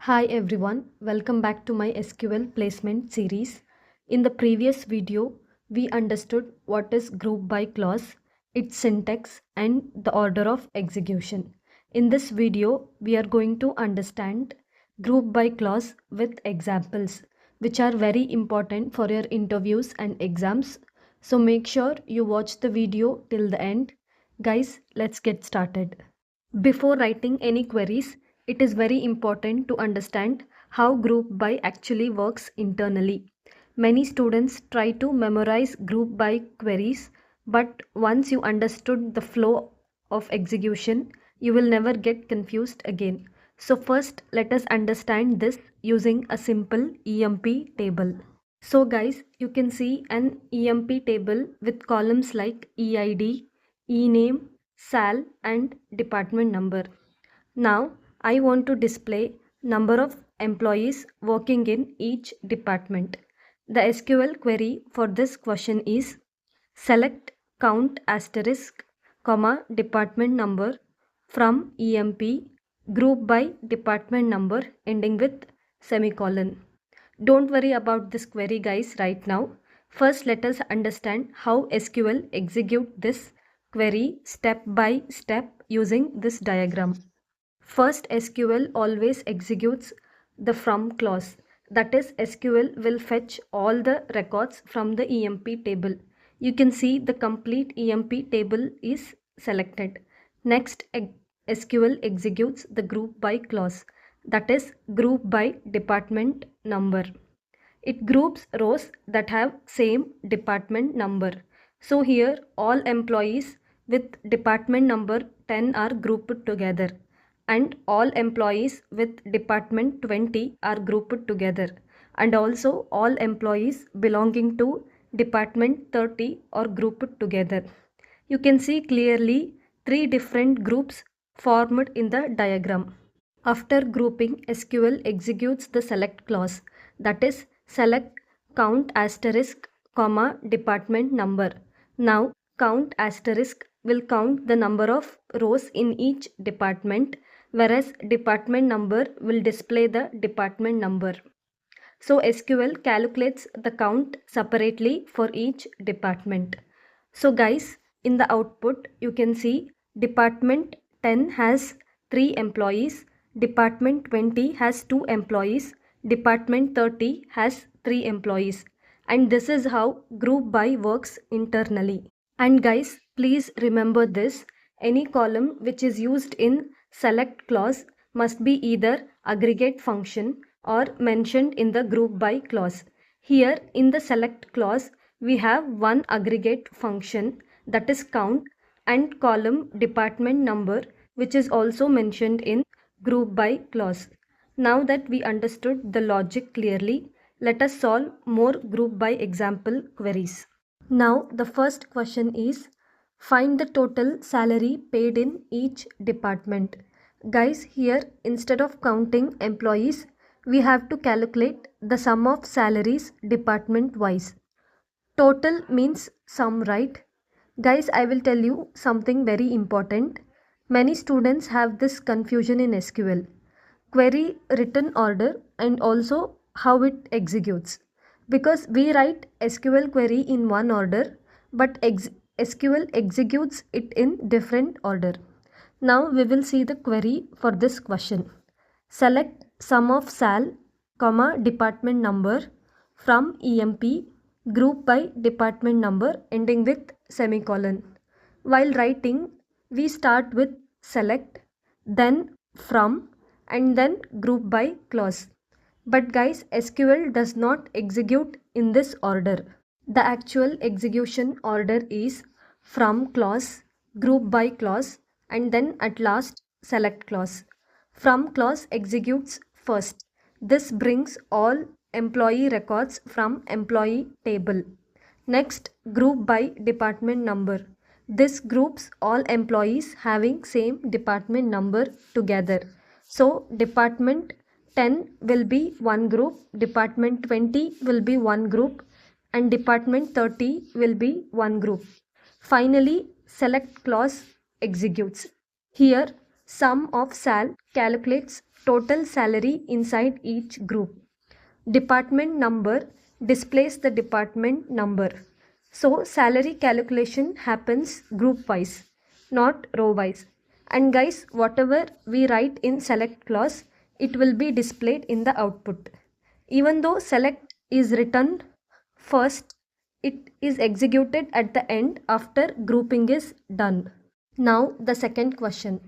Hi everyone, welcome back to my SQL placement series. In the previous video, we understood what is group by clause, its syntax and the order of execution. In this video, we are going to understand group by clause with examples, which are very important for your interviews and exams. So make sure you watch the video till the end. Guys, let's get started. Before writing any queries, it is very important to understand how group by actually works internally. Many students try to memorize group by queries, but once you understood the flow of execution, you will never get confused again. So first, let us understand this using a simple EMP table. So guys, you can see an EMP table with columns like EID, ENAME, SAL and department number. Now I want to display number of employees working in each department. The SQL query for this question is select count asterisk comma department number from EMP group by department number ending with semicolon. Don't worry about this query guys right now. First let us understand how SQL execute this query step by step using this diagram. First, SQL always executes the from clause. That is, SQL will fetch all the records from the EMP table. You can see the complete EMP table is selected. Next, SQL executes the group by clause. That is, group by department number. It groups rows that have same department number. So here all employees with department number 10 are grouped together and all employees with department 20 are grouped together, and also all employees belonging to department 30 are grouped together. You can see clearly three different groups formed in the diagram. After grouping, SQL executes the select clause, that is select count asterisk comma department number. Now count asterisk will count the number of rows in each department, whereas department number will display the department number. So SQL calculates the count separately for each department. So guys, in the output you can see department 10 has 3 employees, department 20 has 2 employees, department 30 has 3 employees, and this is how group by works internally. And guys, please remember this, any column which is used in select clause must be either aggregate function or mentioned in the group by clause. Here in the select clause, we have one aggregate function, that is count, and column department number, which is also mentioned in group by clause. Now that we understood the logic clearly, let us solve more group by example queries. Now the first question is, find the total salary paid in each department. Guys, here instead of counting employees, we have to calculate the sum of salaries department wise. Total means sum, right? Guys, I will tell you something very important. Many students have this confusion in SQL. Query written order and also how it executes. Because we write SQL query in one order, but SQL executes it in different order. Now we will see the query for this question. Select sum of sal, comma department number from EMP group by department number ending with semicolon. While writing, we start with select, then from, and then group by clause. But guys, SQL does not execute in this order. The actual execution order is from clause, group by clause, and then at last select clause. From clause executes first. This brings all employee records from employee table. Next, group by department number. This groups all employees having same department number together. So department 10 will be one group, department 20 will be one group, and department 30 will be one group. Finally, select clause executes. Here, sum of sal calculates total salary inside each group. Department number displays the department number. So salary calculation happens group wise, not row wise. And guys, whatever we write in select clause, it will be displayed in the output. Even though select is written first, it is executed at the end after grouping is done. Now the second question.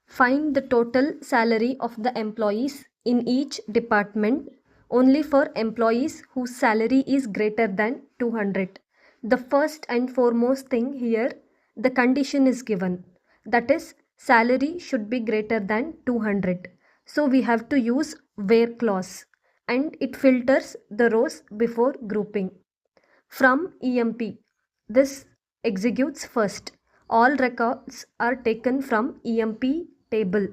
Find the total salary of the employees in each department only for employees whose salary is greater than 200. The first and foremost thing here, the condition is given. That is, salary should be greater than 200. So we have to use where clause and it filters the rows before grouping. From EMP, this executes first. All records are taken from EMP table.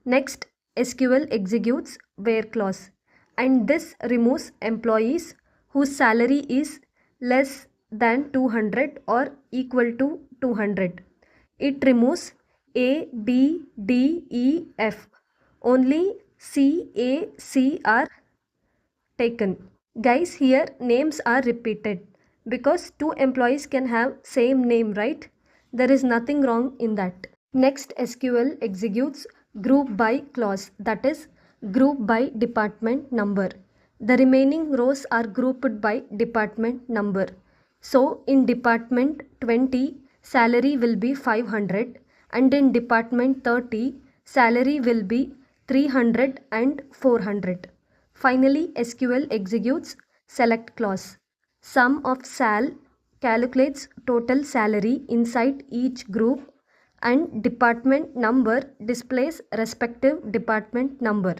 Next, SQL executes where clause and this removes employees whose salary is less than 200 or equal to 200. It removes A, B, D, E, F. Only C, A, C are taken. Guys, here names are repeated because two employees can have same name, right? There is nothing wrong in that. Next, SQL executes group by clause, that is group by department number. The remaining rows are grouped by department number. So in department 20 salary will be 500 and in department 30 salary will be 300 and 400. Finally, SQL executes select clause. Sum of sal calculates total salary inside each group and department number displays respective department number.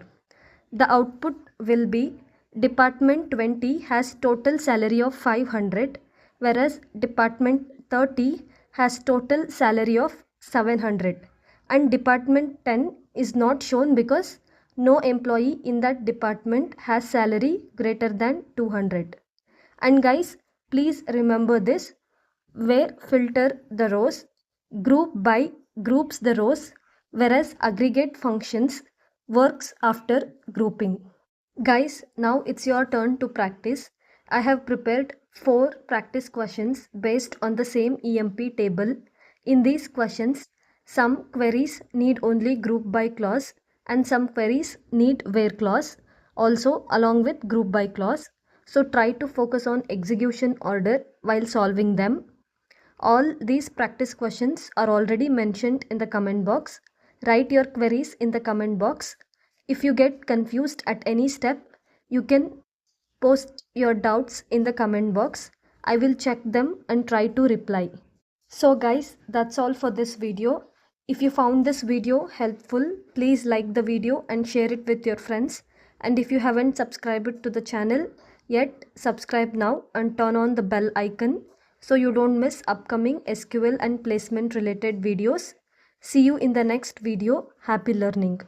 The output will be department 20 has total salary of 500 whereas department 30 has total salary of 700 and department 10 is not shown because no employee in that department has salary greater than 200. And guys, please remember this, where filter the rows, group by groups the rows, whereas aggregate functions works after grouping. Guys, now it's your turn to practice. I have prepared 4 practice questions based on the same EMP table. In these questions, some queries need only group by clause and some queries need where clause, also along with group by clause. So try to focus on execution order while solving them. All these practice questions are already mentioned in the comment box. Write your queries in the comment box. If you get confused at any step, you can post your doubts in the comment box. I will check them and try to reply. So guys, that's all for this video. If you found this video helpful, please like the video and share it with your friends. And if you haven't subscribed to the channel yet, subscribe now and turn on the bell icon so you don't miss upcoming SQL and placement related videos. See you in the next video. Happy learning.